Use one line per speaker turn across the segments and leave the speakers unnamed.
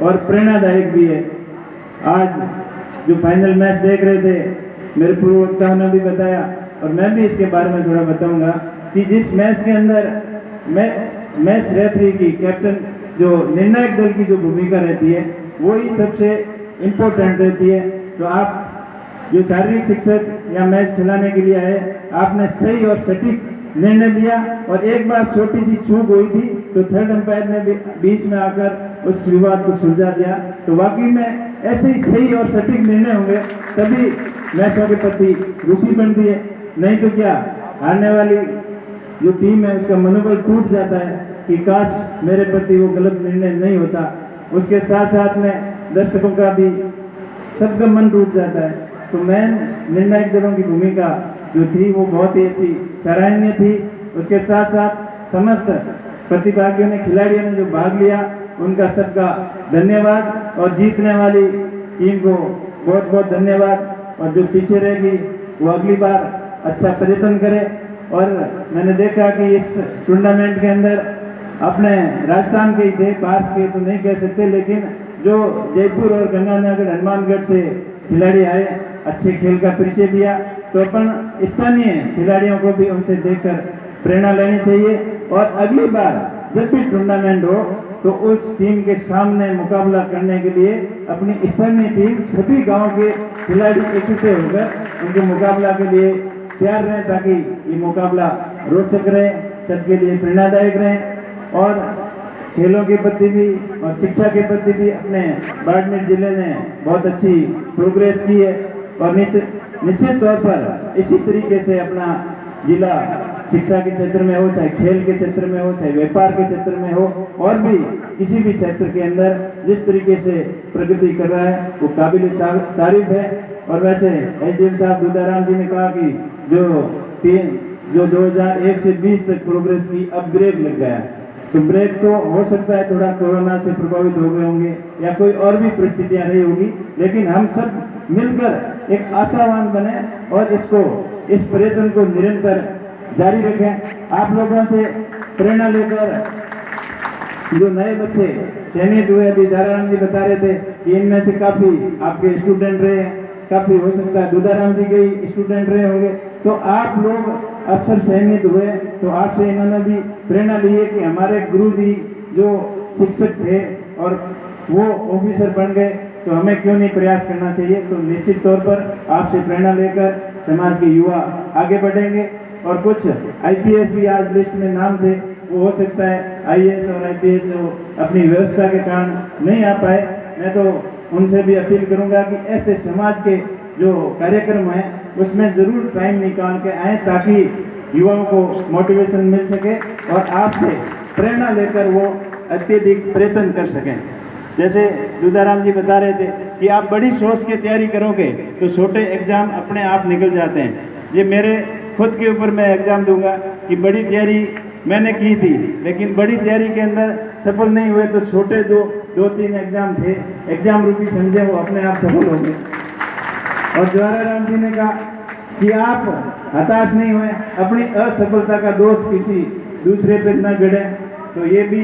और प्रेरणादायक भी है। आज जो फाइनल मैच देख रहे थे, मेरे पूर्व वक्ताओं ने भी बताया और मैं भी इसके बारे में थोड़ा बताऊंगा कि जिस मैच के अंदर मैच रेफरी की, कैप्टन, जो निर्णायक दल की जो भूमिका रहती है वो ही सबसे इम्पोर्टेंट रहती है। तो आप जो शारीरिक शिक्षक या मैच खिलाने के लिए आए, आपने सही और सटीक निर्णय लिया और एक बार छोटी सी चूक हुई थी तो थर्ड अंपायर ने भी बीच में आकर उस विवाद को सुलझा दिया। तो वाकई में ऐसे ही सही और सटीक निर्णय होंगे तभी मैचों के प्रति रुचि बनती है, नहीं तो क्या हारने वाली जो टीम है उसका मनोबल टूट जाता है कि काश मेरे प्रति वो गलत निर्णय नहीं होता। उसके साथ साथ में दर्शकों का भी सबका मन टूट जाता है। तो मैं निर्णायक दलों की भूमिका जो थी वो बहुत ही अच्छी सराहनीय थी। उसके साथ साथ समस्त प्रतिभागियों ने, खिलाड़ियों ने जो भाग लिया उनका सबका धन्यवाद और जीतने वाली टीम को बहुत बहुत धन्यवाद। और जो पीछे रहेगी वो अगली बार अच्छा प्रयत्न करे। और मैंने देखा कि इस टूर्नामेंट के अंदर अपने राजस्थान के ही थे, बाहर के तो नहीं कह सकते, लेकिन जो जयपुर और गंगानगर, हनुमानगढ़ से खिलाड़ी आए, अच्छे खेल का परिचय दिया। तो अपन स्थानीय खिलाड़ियों को भी उनसे देखकर प्रेरणा लेनी चाहिए और अगली बार जब भी टूर्नामेंट हो तो उस टीम के सामने मुकाबला करने के लिए अपनी स्थानीय टीम, सभी गांव के खिलाड़ी इकट्ठे होकर उनके मुकाबला के लिए तैयार रहें ताकि ये मुकाबला रोचक रहे, सबके लिए प्रेरणादायक रहे। और खेलों के प्रति भी और शिक्षा के प्रति भी अपने बाड़मेर जिले ने बहुत अच्छी प्रोग्रेस की है और निश्चित तौर पर इसी तरीके से अपना जिला शिक्षा के क्षेत्र में हो, चाहे खेल के क्षेत्र में हो, चाहे व्यापार के क्षेत्र में हो, और भी किसी भी क्षेत्र के अंदर जिस तरीके से प्रगति कर रहा है वो काबिल तारीफ है। और वैसे एसडीएम साहब दुदाराम जी ने कहा कि जो 2001 से 20 तक प्रोग्रेस की, अब ब्रेक लग गया। तो ब्रेक तो हो सकता है थोड़ा कोरोना से प्रभावित हो गए होंगे या कोई और भी परिस्थितियां रही होगी, लेकिन हम सब मिलकर एक आशावान बने और इस प्रयत्न को निरंतर जारी रखें। आप लोगों से प्रेरणा लेकर जो नए बच्चे चयनित हुए, अभी दाराराम जी बता रहे थे कि इनमें से काफी आपके स्टूडेंट रहे, काफी हो सकता है दुदाराम जी के ही स्टूडेंट रहे होंगे। तो आप लोग अफसर चयनित हुए तो आपसे इन्होंने भी प्रेरणा ली है कि हमारे गुरु जी जो शिक्षक थे और वो ऑफिसर बन गए, तो हमें क्यों नहीं प्रयास करना चाहिए। तो निश्चित तौर पर आपसे प्रेरणा लेकर समाज के युवा आगे बढ़ेंगे। और कुछ आईपीएस भी आज लिस्ट में नाम थे, वो हो सकता है आईएएस और आईपीएस जो अपनी व्यवस्था के कारण नहीं आ पाए। मैं तो उनसे भी अपील करूंगा कि ऐसे समाज के जो कार्यक्रम हैं उसमें जरूर टाइम निकाल के आए ताकि युवाओं को मोटिवेशन मिल सके और आपसे प्रेरणा लेकर वो अत्यधिक प्रयत्न कर सकें। जैसे दुदाराम जी बता रहे थे कि आप बड़ी सोच के तैयारी करोगे तो छोटे एग्जाम अपने आप निकल जाते हैं। ये मेरे खुद के ऊपर मैं एग्जाम दूंगा कि बड़ी तैयारी मैंने की थी, लेकिन बड़ी तैयारी के अंदर सफल नहीं हुए तो छोटे जो 2-3 एग्जाम थे, एग्जाम रूपी समझे, वो अपने आप सफल हो गए। और जवाहराम जी ने कहा कि आप हताश नहीं हुए, अपनी असफलता का दोष किसी दूसरे पर न गढ़े। तो ये भी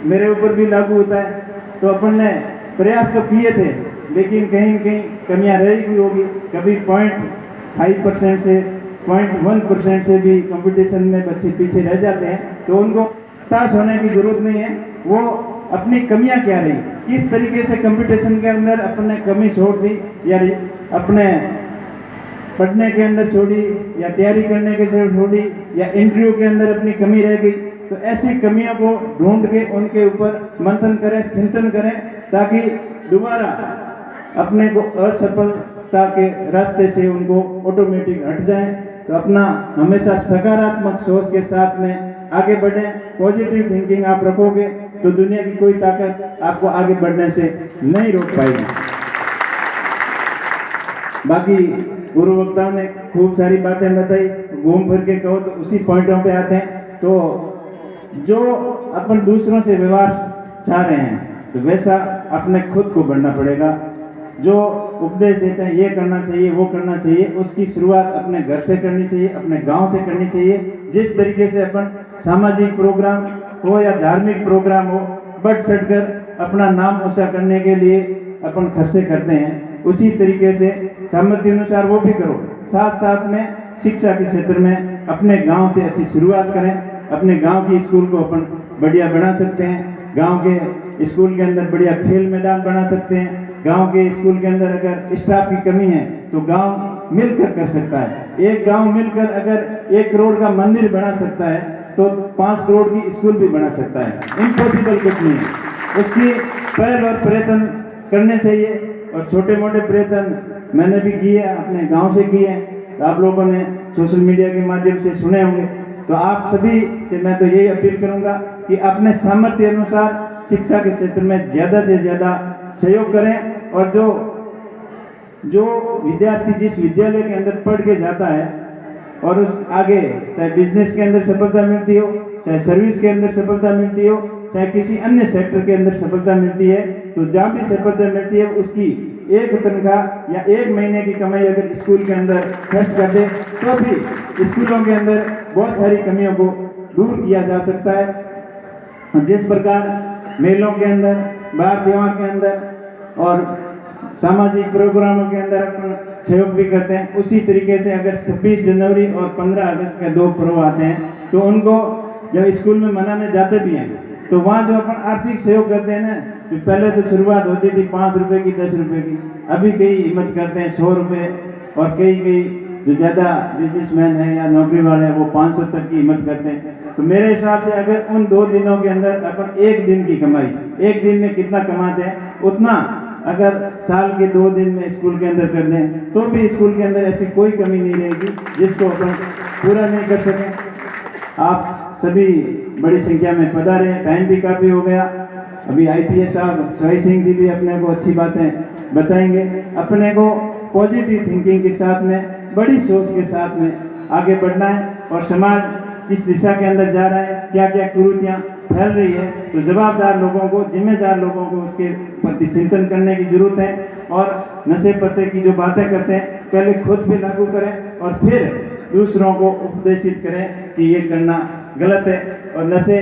मेरे ऊपर भी लागू होता है। तो अपन ने प्रयास तो किए थे, लेकिन कहीं न कहीं कमियां रही भी होगी। कभी 0.5% से 0.1% से भी कंपटीशन में बच्चे पीछे रह जाते हैं। तो उनको हताश होने की जरूरत नहीं है। वो अपनी कमियां क्या रही, किस तरीके से कंपटीशन के अंदर अपने कमी छोड़ दी या अपने पढ़ने के अंदर छोड़ी या तैयारी करने के अंदर छोड़ी या इंटरव्यू के अंदर अपनी कमी रह गई, तो ऐसी कमियों को ढूंढ के उनके ऊपर मंथन करें, चिंतन करें ताकि दोबारा अपने को असफलता के रास्ते से उनको ऑटोमेटिक हट जाएं। तो अपना हमेशा सकारात्मक सोच के साथ में आगे बढ़ें। पॉजिटिव थिंकिंग आप रखोगे तो दुनिया की कोई ताकत आपको आगे बढ़ने से नहीं रोक पाएगी। बाकी पूर्व वक्ताओं ने खूब सारी बातें बताई, घूम फिर के कहो तो उसी पॉइंटों पे आते हैं। तो जो अपन दूसरों से व्यवहार चाह रहे हैं तो वैसा अपने खुद को बढ़ना पड़ेगा। जो उपदेश देते हैं ये करना चाहिए, वो करना चाहिए, उसकी शुरुआत अपने घर से करनी चाहिए, अपने गांव से करनी चाहिए। जिस तरीके से अपन सामाजिक प्रोग्राम हो या धार्मिक प्रोग्राम हो, बढ़ चढ़कर अपना नाम ऊंचा करने के लिए अपन खर्चे करते हैं, उसी तरीके से सामर्थ्य अनुसार वो भी करो। साथ साथ में शिक्षा के क्षेत्र में अपने गांव से अच्छी शुरुआत करें। अपने गांव की स्कूल को अपन बढ़िया बना सकते हैं, गांव के स्कूल के अंदर बढ़िया खेल मैदान बना सकते हैं। गांव के स्कूल के अंदर अगर स्टाफ की कमी है तो गांव मिलकर कर सकता है। एक गांव मिलकर अगर 1 करोड़ का मंदिर बना सकता है तो 5 करोड़ की स्कूल भी बना सकता है। इम्पॉसिबल कुछ नहीं है। उसकी पहल और प्रयत्न करने चाहिए, और छोटे मोटे प्रयत्न मैंने भी किए, अपने गांव से किए, तो आप लोगों ने सोशल मीडिया के माध्यम से सुने होंगे। तो आप सभी से मैं तो यही अपील करूंगा कि अपने सामर्थ्य अनुसार शिक्षा के क्षेत्र में ज़्यादा से ज़्यादा सहयोग करें, और जो विद्यार्थी जिस विद्यालय के अंदर पढ़ के जाता है और उस आगे चाहे बिजनेस के अंदर सफलता मिलती हो, चाहे सर्विस के अंदर सफलता मिलती हो, चाहे किसी अन्य सेक्टर के अंदर सफलता मिलती है, तो जहाँ भी सफलता मिलती है उसकी एक तनख्वाह या 1 महीने की कमाई अगर स्कूल के अंदर खर्च कर दे तो भी स्कूलों के अंदर बहुत सारी कमियों को दूर किया जा सकता है। जिस प्रकार मेलों के अंदर, बार त्योहार के अंदर और सामाजिक प्रोग्रामों के अंदर अपन सहयोग भी करते हैं, उसी तरीके से अगर 26 जनवरी और 15 अगस्त के 2 पर्व आते हैं तो उनको जब स्कूल में मनाने जाते भी हैं तो वहाँ जो अपन आर्थिक सहयोग करते हैं ना, तो पहले तो शुरुआत होती थी 5 रुपए की, 10 रुपए की, अभी कई हिम्मत करते हैं 100 रुपए, और कई जो ज़्यादा बिजनेसमैन है या नौकरी वाले हैं वो 500 तक की हिम्मत करते हैं। तो मेरे हिसाब से अगर उन 2 दिनों के अंदर अपन 1 दिन की कमाई, 1 दिन में कितना कमाते हैं उतना अगर साल के 2 दिन में स्कूल के अंदर कर दें तो भी स्कूल के अंदर ऐसी कोई कमी नहीं रहेगी जिसको अपन पूरा नहीं कर सकें। आप सभी बड़ी संख्या में पधारे, टाइम भी काफ़ी हो गया। अभी IPS साहब सोई सिंह जी भी अपने को अच्छी बातें बताएंगे। अपने को पॉजिटिव थिंकिंग के साथ में, बड़ी सोच के साथ में आगे बढ़ना है, और समाज किस दिशा के अंदर जा रहा है, क्या क्या कुरीतियाँ फैल रही है, तो जवाबदार लोगों को, जिम्मेदार लोगों को उसके प्रति चिंतन करने की जरूरत है। और नशे पत्ते की जो बातें करते हैं पहले खुद भी लागू करें और फिर दूसरों को उपदेशित करें कि ये करना गलत है। और नशे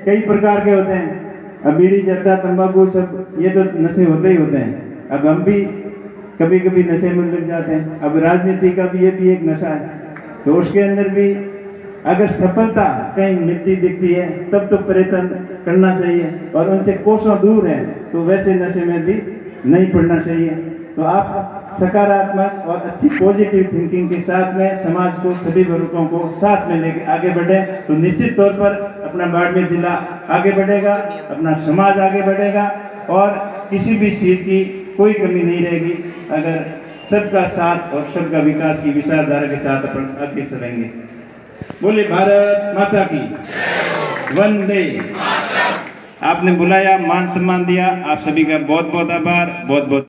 कई प्रकार के होते हैं, अब बीड़ी, जर्दा, तंबाकू, सब ये तो नशे होते ही होते हैं। अब हम भी कभी कभी नशे में लग जाते हैं। अब राजनीति का भी ये भी एक नशा है, तो उसके अंदर भी अगर सफलता कहीं मिलती दिखती है तब तो प्रयत्न करना चाहिए, और उनसे कोसों दूर है तो वैसे नशे में भी नहीं पड़ना चाहिए। तो आप सकारात्मक और अच्छी पॉजिटिव थिंकिंग के साथ में समाज को, सभी वर्गों को साथ में लेकर आगे बढ़े तो निश्चित तौर पर अपना बाड़मेर जिला आगे बढ़ेगा, अपना समाज आगे बढ़ेगा, और किसी भी चीज़ की कोई कमी नहीं रहेगी अगर सबका साथ और सबका विकास की विचारधारा के साथ अपन आगे चलेंगे। बोले भारत माता की वंदे। आपने बुलाया, मान सम्मान दिया, आप सभी का बहुत बहुत आभार, बहुत बहुत